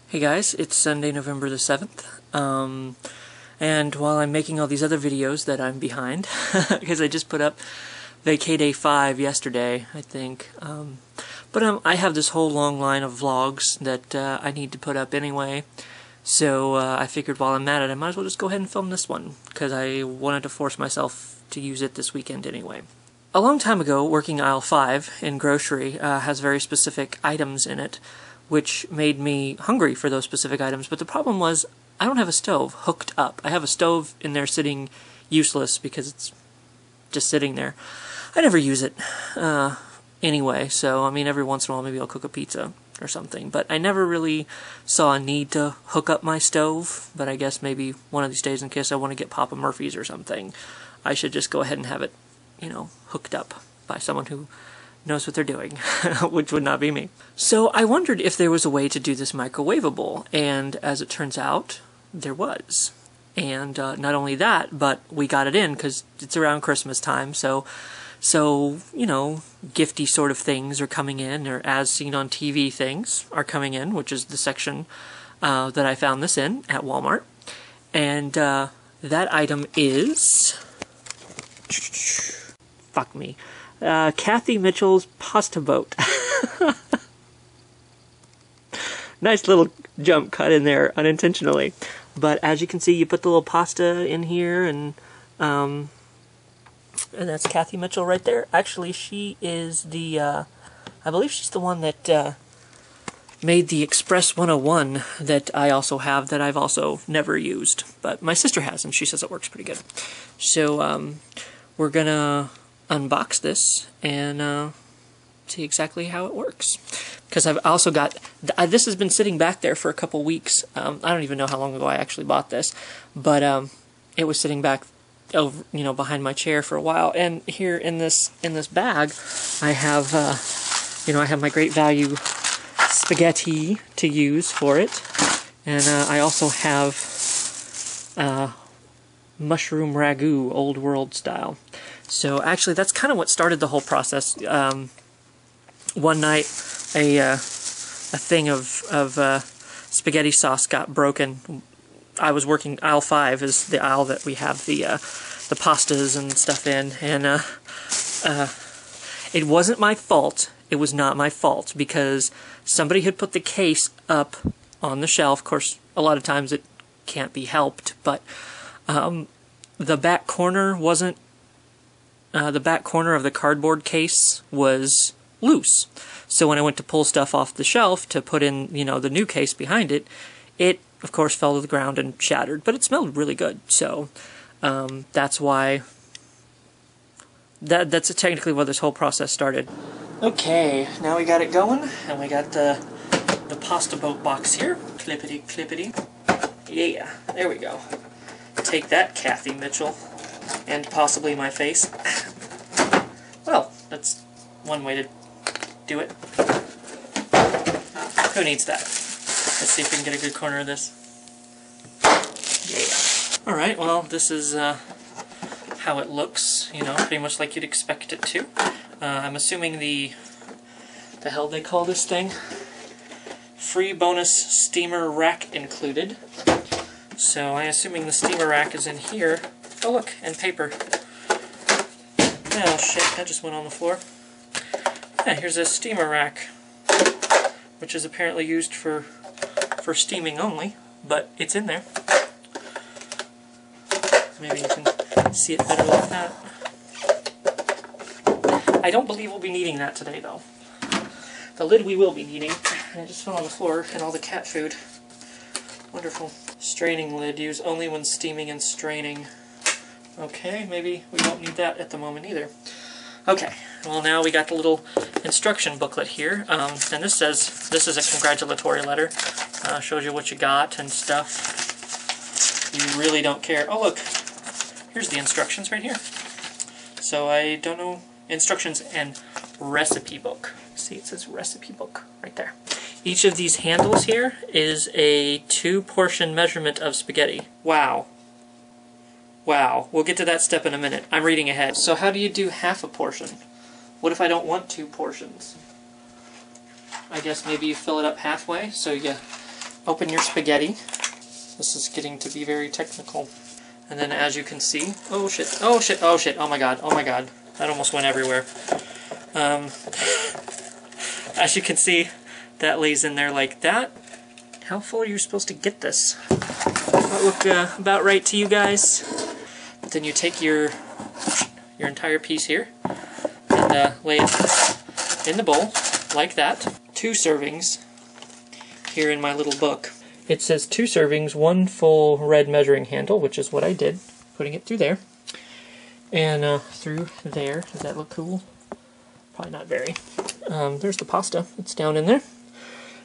Hey guys, it's Sunday, November the 7th, and while I'm making all these other videos that I'm behind, because I just put up VAEDA 5 yesterday, I think, but I have this whole long line of vlogs that I need to put up anyway, so I figured while I'm at it, I might as well just go ahead and film this one, because I wanted to force myself to use it this weekend anyway. A long time ago, working aisle 5 in grocery has very specific items in it, which made me hungry for those specific items, but the problem was I don't have a stove hooked up. I have a stove in there sitting useless because it's just sitting there. I never use it anyway, so I mean every once in a while maybe I'll cook a pizza or something, but I never really saw a need to hook up my stove, but I guess maybe one of these days in case I want to get Papa Murphy's or something, I should just go ahead and have it, you know, hooked up by someone who knows what they're doing, which would not be me. So I wondered if there was a way to do this microwavable, and as it turns out, there was. And not only that, but we got it in because it's around Christmas time, so you know, gifty sort of things are coming in, or as seen on TV things are coming in, which is the section that I found this in at Wal Mart. And that item is... fuck me. Kathy Mitchell's pasta boat. Nice little jump cut in there unintentionally. But as you can see, you put the little pasta in here, and that's Kathy Mitchell right there. Actually, she is the, I believe she's the one that made the Express 101 that I also have that I've also never used. But my sister has, and she says it works pretty good. So, we're gonna unbox this and see exactly how it works. Because I've also got... this has been sitting back there for a couple weeks. I don't even know how long ago I actually bought this. But it was sitting back over, you know, behind my chair for a while. And here in this bag, I have, you know, I have my Great Value spaghetti to use for it. And I also have mushroom ragu, old world style. So actually, that's kind of what started the whole process. One night, a thing of spaghetti sauce got broken. I was working aisle 5, is the aisle that we have the pastas and stuff in, and it wasn't my fault. It was not my fault because somebody had put the case up on the shelf. Of course, a lot of times it can't be helped, but the back corner wasn't. The back corner of the cardboard case was loose. So when I went to pull stuff off the shelf to put in, you know, the new case behind it, it, of course, fell to the ground and shattered. But it smelled really good, so that's why... That's technically where this whole process started. Okay, now we got it going, and we got the pasta boat box here. Clippity, clippity. Yeah, there we go. Take that, Kathy Mitchell. And possibly my face. Well, that's one way to do it. Who needs that? Let's see if we can get a good corner of this. Yeah. Alright, well, this is how it looks, you know, pretty much like you'd expect it to. I'm assuming the hell they call this thing? Free bonus steamer rack included. So I'm assuming the steamer rack is in here. Oh look, and paper. Oh shit, that just went on the floor. Yeah, here's a steamer rack, which is apparently used for steaming only, but it's in there. Maybe you can see it better like that. I don't believe we'll be needing that today, though. The lid we will be needing. And it just fell on the floor and all the cat food. Wonderful. Straining lid, used only when steaming and straining. Okay, maybe we don't need that at the moment either. Okay, well now we got the little instruction booklet here, and this says, this is a congratulatory letter. Shows you what you got and stuff. You really don't care. Oh look, here's the instructions right here. So I don't know, instructions and recipe book. See, it says recipe book right there. Each of these handles here is a 2-portion measurement of spaghetti. Wow. Wow, we'll get to that step in a minute. I'm reading ahead. So how do you do half a portion? What if I don't want 2 portions? I guess maybe you fill it up halfway, so you open your spaghetti. This is getting to be very technical. And then as you can see, oh shit, oh shit, oh shit, oh my god, that almost went everywhere. As you can see, that lays in there like that. How full are you supposed to get this? That look about right to you guys. But then you take your entire piece here and lay it in the bowl like that. 2 servings. Here in my little book, it says 2 servings, 1 full red measuring handle, which is what I did, putting it through there. And through there. Does that look cool? Probably not very. There's the pasta. It's down in there.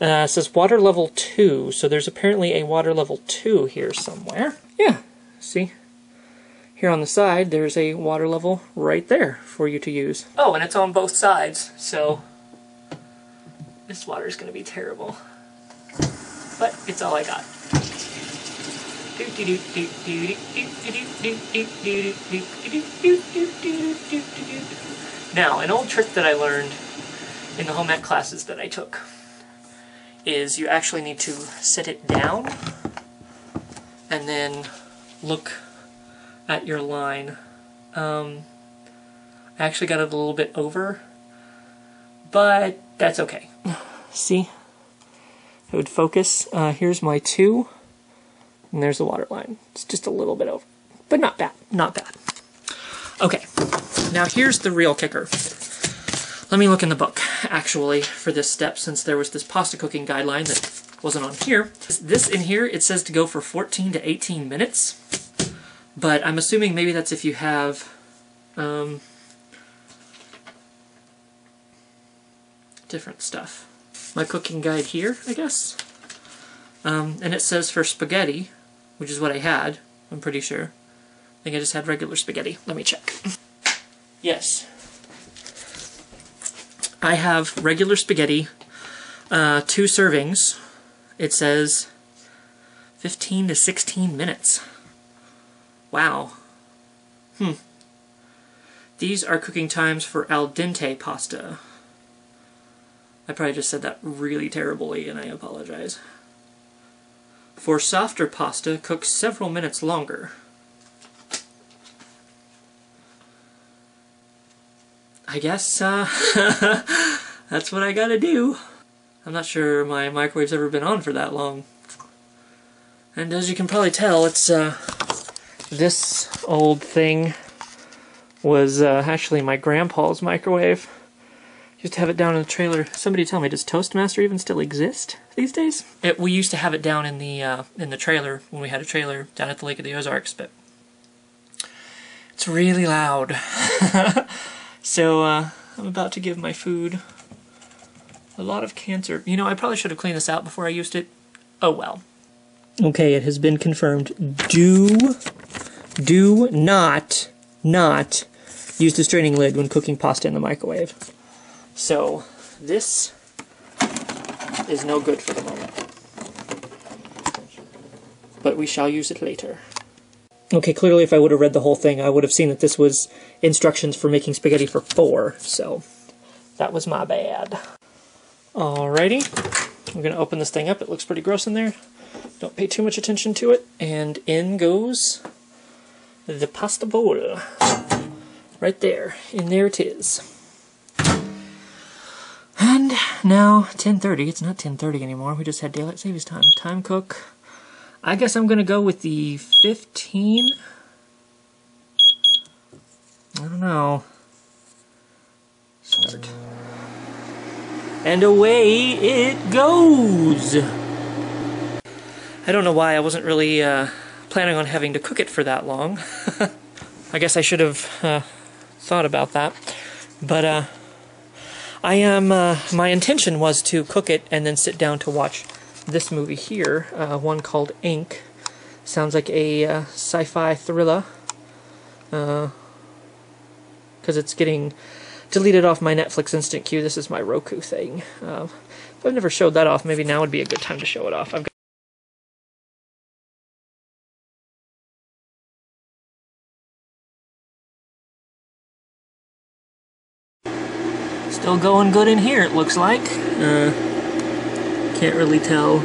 It says water level 2, so there's apparently a water level 2 here somewhere. Yeah, see? Here on the side, there's a water level right there for you to use. Oh, and it's on both sides, so this water is going to be terrible. But it's all I got. Now, an old trick that I learned in the home ec classes that I took is you actually need to set it down and then look at your line. I actually got it a little bit over, but that's okay. See? It would focus. Here's my 2, and there's the water line. It's just a little bit over, but not bad, not bad. Okay, now here's the real kicker. Let me look in the book, actually, for this step, since there was this pasta cooking guideline that wasn't on here. This in here, it says to go for 14 to 18 minutes, but I'm assuming maybe that's if you have different stuff. My cooking guide here, I guess. And it says for spaghetti, which is what I had, I'm pretty sure. I think I just had regular spaghetti. Let me check. Yes. I have regular spaghetti, 2 servings. It says 15 to 16 minutes. Wow. These are cooking times for al dente pasta. I probably just said that really terribly, and I apologize. For softer pasta, cook several minutes longer. I guess that's what I gotta do. I'm not sure my microwave's ever been on for that long. And as you can probably tell, it's this old thing was actually my grandpa's microwave. Used to have it down in the trailer. Somebody tell me, does Toastmaster even still exist these days? We used to have it down in the trailer when we had a trailer down at the Lake of the Ozarks, but it's really loud. So I'm about to give my food a lot of cancer. You know, I probably should have cleaned this out before I used it. Oh well. Okay, it has been confirmed. Do not use the straining lid when cooking pasta in the microwave. So, this is no good for the moment. But we shall use it later. Okay, clearly if I would have read the whole thing, I would have seen that this was instructions for making spaghetti for 4, so that was my bad. Alrighty, I'm going to open this thing up. It looks pretty gross in there. Don't pay too much attention to it. And in goes the pasta bowl. Right there. And there it is. And now, 10:30. It's not 10:30 anymore. We just had daylight savings time. Time cook. I guess I'm going to go with the 15. I don't know. Start. And away it goes! I don't know why I wasn't really planning on having to cook it for that long. I guess I should have thought about that. But I am, my intention was to cook it and then sit down to watch this movie here, one called Ink. Sounds like a sci-fi thriller, because it's getting deleted off my Netflix instant queue. This is my Roku thing. If I've never showed that off, maybe now would be a good time to show it off. Still going good in here, it looks like. Can't really tell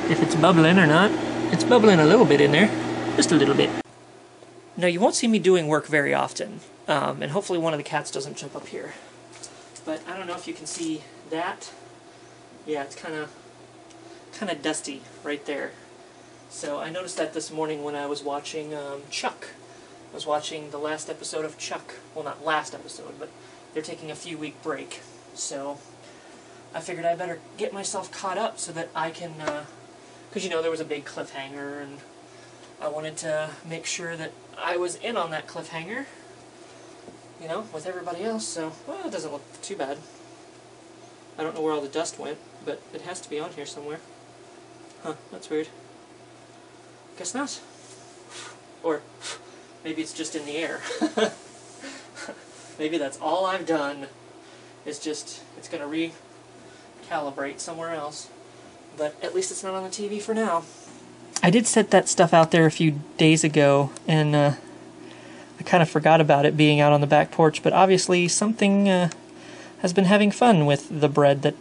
if it's bubbling or not. It's bubbling a little bit in there. Just a little bit. Now, you won't see me doing work very often, and hopefully one of the cats doesn't jump up here. But I don't know if you can see that. Yeah, it's kind of dusty right there. So I noticed that this morning when I was watching Chuck. I was watching the last episode of Chuck. Well, not last episode, but they're taking a few-week break. So I figured I better get myself caught up so that I can, because, you know, there was a big cliffhanger, and I wanted to make sure that I was in on that cliffhanger, you know, with everybody else. So, well, it doesn't look too bad. I don't know where all the dust went, but it has to be on here somewhere. Huh, that's weird. Guess not. Or maybe it's just in the air. Maybe that's all I've done. It's just, it's going to recalibrate somewhere else. But at least it's not on the TV for now. I did set that stuff out there a few days ago, and I kind of forgot about it being out on the back porch, but obviously something has been having fun with the bread,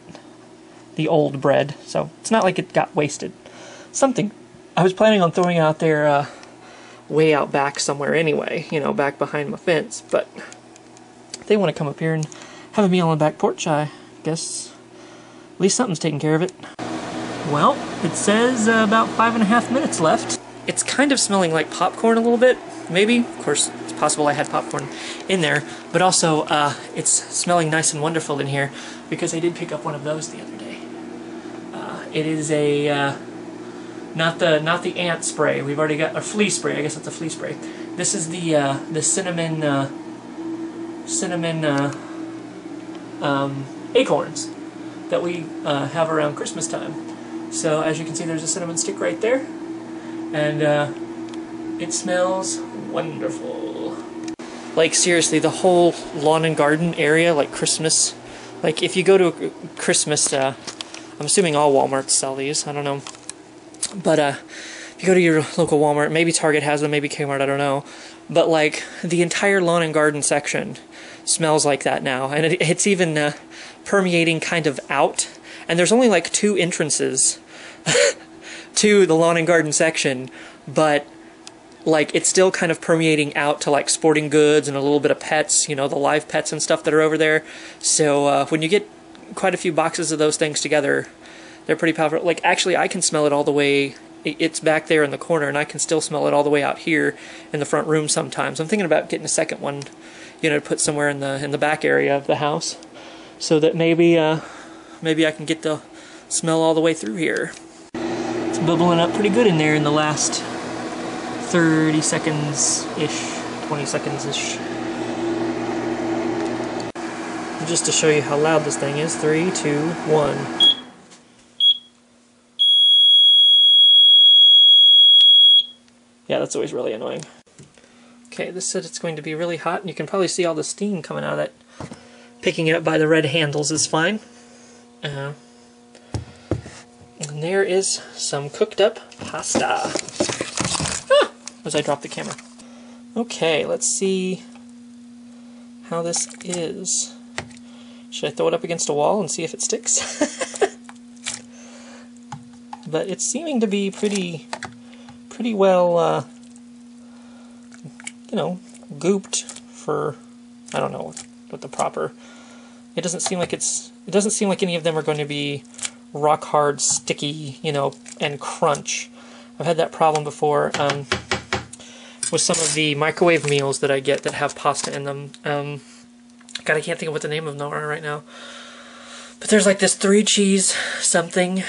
the old bread, so it's not like it got wasted. Something. I was planning on throwing it out there way out back somewhere anyway, you know, back behind my fence, but if they want to come up here and have a meal on the back porch, I guess at least something's taking care of it. Well, it says about 5.5 minutes left. It's kind of smelling like popcorn a little bit, maybe. Of course, it's possible I had popcorn in there, but also it's smelling nice and wonderful in here because I did pick up one of those the other day. It is a not the ant spray. We've already got a flea spray. I guess it's a flea spray. This is the cinnamon acorns that we have around Christmas time. So as you can see, there's a cinnamon stick right there, and it smells wonderful. Like, seriously, the whole lawn and garden area, like Christmas, like if you go to a Christmas, I'm assuming all Walmarts sell these, I don't know, but if you go to your local Walmart, maybe Target has them, maybe Kmart, I don't know, but like the entire lawn and garden section smells like that now, and it's even permeating kind of out, and there's only like 2 entrances to the lawn and garden section, but like it's still kind of permeating out to like sporting goods and a little bit of pets, you know, the live pets and stuff that are over there. So when you get quite a few boxes of those things together, they're pretty powerful. Like, actually, I can smell it all the way. It's back there in the corner, and I can still smell it all the way out here in the front room sometimes. I'm thinking about getting a second one, you know, to put somewhere in the back area of the house, so that maybe I can get the smell all the way through here. It's bubbling up pretty good in there in the last 30 seconds-ish, 20 seconds-ish. Just to show you how loud this thing is, 3, 2, 1. Yeah, that's always really annoying. Okay, this said it's going to be really hot, and you can probably see all the steam coming out of that. Picking it up by the red handles is fine. And there is some cooked up pasta. As I drop the camera. Okay, let's see how this is. Should I throw it up against a wall and see if it sticks? But it's seeming to be pretty well, you know, gooped for, I don't know what the proper. It doesn't seem like any of them are going to be rock hard, sticky, you know, and crunch. I've had that problem before with some of the microwave meals that I get that have pasta in them. God, I can't think of what the name of them are right now. But there's like this 3 cheese something.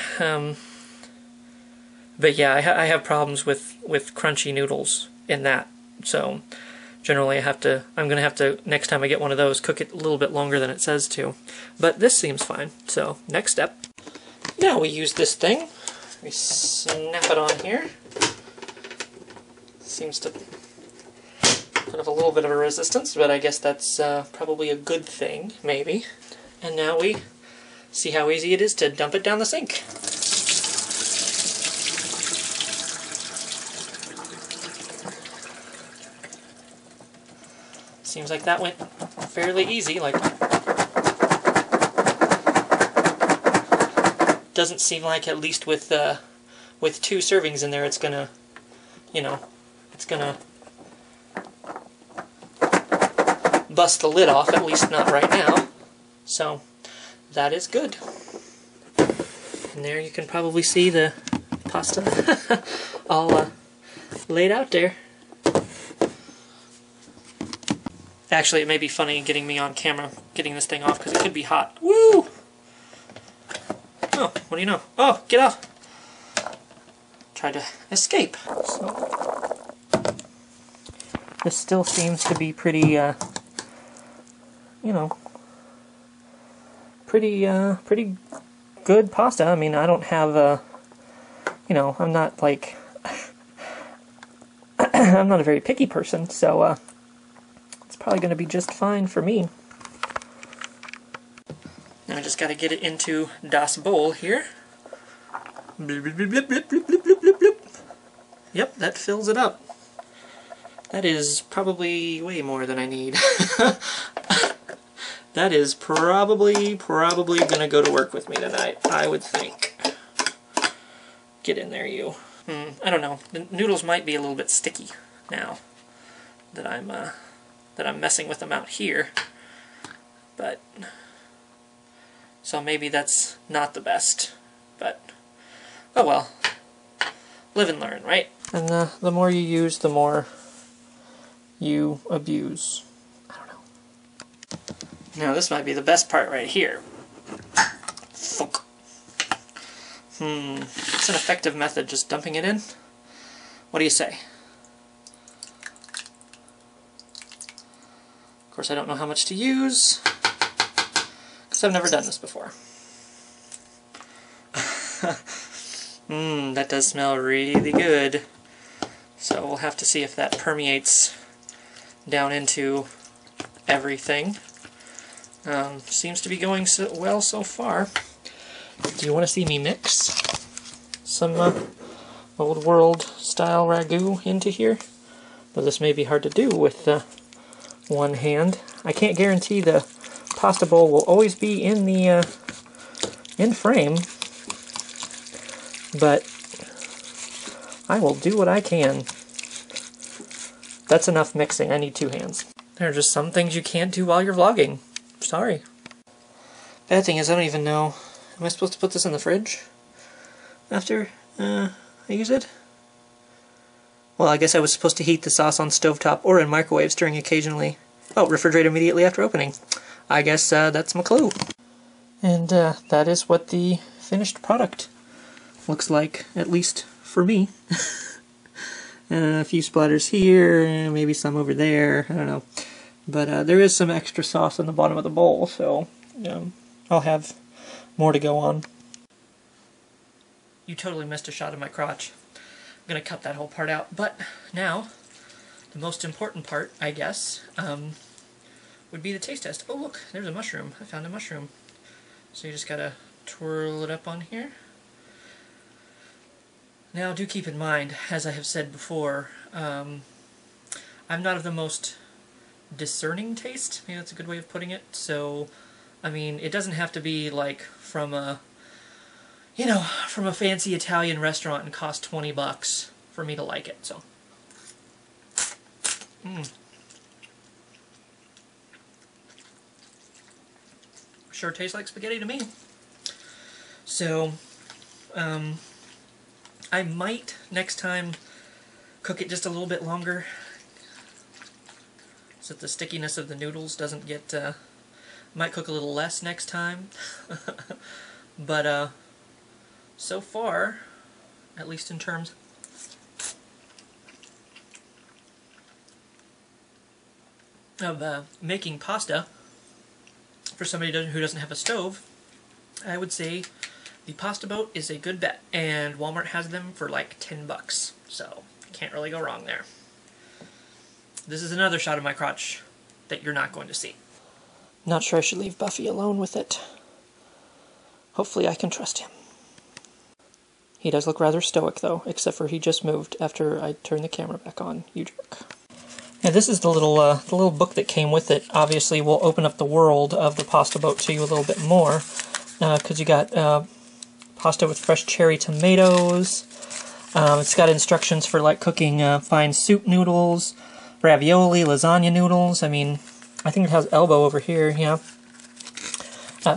But yeah, I have problems with crunchy noodles in that. So generally I'm going to have to, next time I get one of those, cook it a little bit longer than it says to. But this seems fine. So next step. Now we use this thing. We snap it on here. Seems to have a little bit of a resistance, but I guess that's probably a good thing, maybe. And now we see how easy it is to dump it down the sink. Seems like that went fairly easy. Like, doesn't seem like, at least with with 2 servings in there, it's gonna, you know, it's gonna bust the lid off, at least not right now. So that is good. And there you can probably see the pasta all laid out there. Actually, it may be funny getting me on camera getting this thing off because it could be hot. Woo! Oh, what do you know? Oh, get off! Try to escape. So, this still seems to be pretty, you know, pretty good pasta. I mean, I don't have you know, I'm not like, I'm not a very picky person, so it's probably going to be just fine for me. Now I just got to get it into das Bowl here. Blip, blip, blip, blip, blip, blip, blip, blip, blip. Yep, that fills it up. That is probably way more than I need. That is probably gonna go to work with me tonight, I would think. Get in there, you. I don't know. The noodles might be a little bit sticky now that I'm messing with them out here. But so maybe that's not the best. But oh well. Live and learn, right? And the more you use, the more you abuse. I don't know. Now this might be the best part right here. Thunk. It's an effective method, just dumping it in. What do you say? Of course, I don't know how much to use, because I've never done this before. That does smell really good. So we'll have to see if that permeates down into everything. Seems to be going well so far. Do you want to see me mix some old world style ragu into here? Well, this may be hard to do with one hand. I can't guarantee the pasta bowl will always be in the in frame, but I will do what I can. That's enough mixing. I need 2 hands. There are just some things you can't do while you're vlogging. Sorry. Bad thing is I don't even know. Am I supposed to put this in the fridge after I use it? Well, I guess I was supposed to heat the sauce on stovetop or in microwave, stirring occasionally. Oh, refrigerate immediately after opening. I guess that's my clue. And that is what the finished product looks like, at least for me. A few splatters here, maybe some over there, I don't know. But there is some extra sauce on the bottom of the bowl, so I'll have more to go on. You totally missed a shot of my crotch. I'm going to cut that whole part out. But now, the most important part, I guess, would be the taste test. Oh look, there's a mushroom. I found a mushroom. So you just got to twirl it up on here. Now do keep in mind, as I have said before, I'm not of the most discerning taste. Maybe that's a good way of putting it. So, I mean, it doesn't have to be like from a, you know, from a fancy Italian restaurant and cost $20 for me to like it. So, sure tastes like spaghetti to me. So, I might next time cook it just a little bit longer, so that the stickiness of the noodles doesn't get, might cook a little less next time. But so far, at least in terms of making pasta for somebody who doesn't have a stove, I would say the Pasta Boat is a good bet, and Wal Mart has them for like $10, so can't really go wrong there. This is another shot of my crotch that you're not going to see. Not sure I should leave Buffy alone with it. Hopefully I can trust him. He does look rather stoic though, except for he just moved after I turned the camera back on. You jerk. Yeah, this is the little book that came with it. Obviously we'll open up the world of the Pasta Boat to you a little bit more, because you got pasta with fresh cherry tomatoes. It's got instructions for like cooking fine soup noodles, ravioli, lasagna noodles. I mean, I think it has elbow over here, yeah.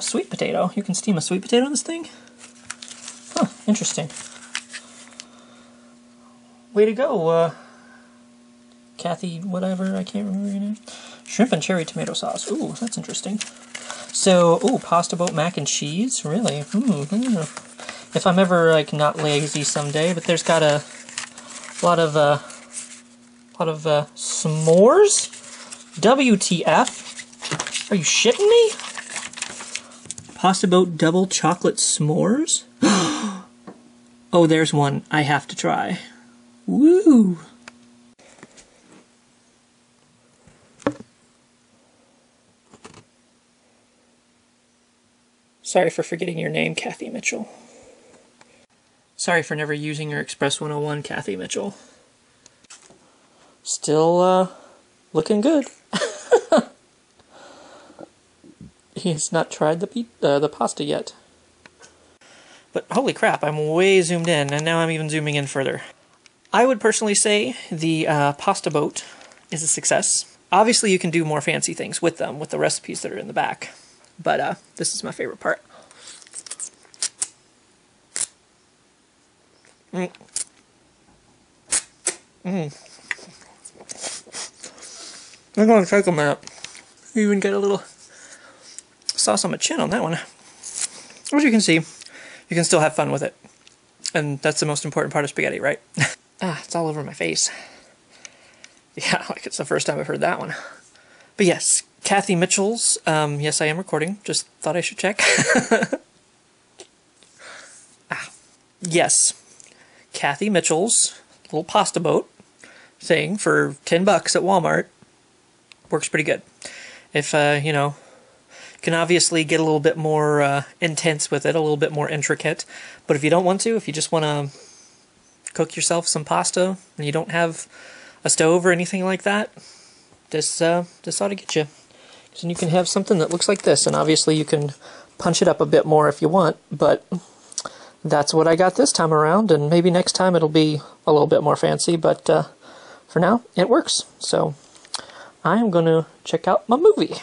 Sweet potato. You can steam a sweet potato in this thing? Huh, interesting. Way to go, Kathy, whatever, I can't remember your name. Shrimp and cherry tomato sauce. Ooh, that's interesting. So, ooh, pasta boat mac and cheese? Really? If I'm ever, like, not lazy someday, but there's got a lot of s'mores? WTF? Are you shitting me? Pasta boat double chocolate s'mores? Oh, there's one I have to try. Woo! Sorry for forgetting your name, Kathy Mitchell. Sorry for never using your Express 101, Kathy Mitchell. Still, looking good. He has not tried the pasta yet. But holy crap, I'm way zoomed in, and now I'm even zooming in further. I would personally say the pasta boat is a success. Obviously, you can do more fancy things with them, with the recipes that are in the back. But this is my favorite part. I'm going to take a minute. You even get a little sauce on my chin on that one. As you can see, you can still have fun with it. And that's the most important part of spaghetti, right? It's all over my face. Yeah, like it's the first time I've heard that one. But yes, Kathy Mitchell's, yes I am recording, just thought I should check. Yes, Kathy Mitchell's little pasta boat thing for $10 at Wal Mart works pretty good. If, you know, you can obviously get a little bit more intense with it, a little bit more intricate, but if you don't want to, if you just want to cook yourself some pasta and you don't have a stove or anything like that, this ought to get you. Because then you can have something that looks like this, and obviously you can punch it up a bit more if you want, but that's what I got this time around, and maybe next time it'll be a little bit more fancy, but for now, it works. So I am going to check out my movie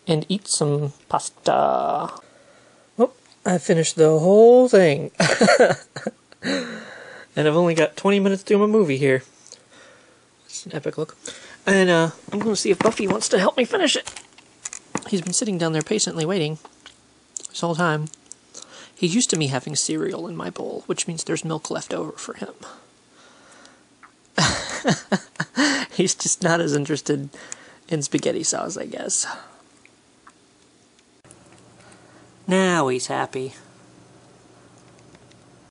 and eat some pasta. Oh, I finished the whole thing. And I've only got 20 minutes to do my movie here. It's an epic look. And I'm going to see if Buffy wants to help me finish it. He's been sitting down there patiently waiting this whole time. He's used to me having cereal in my bowl, which means there's milk left over for him. He's just not as interested in spaghetti sauce, I guess. Now he's happy.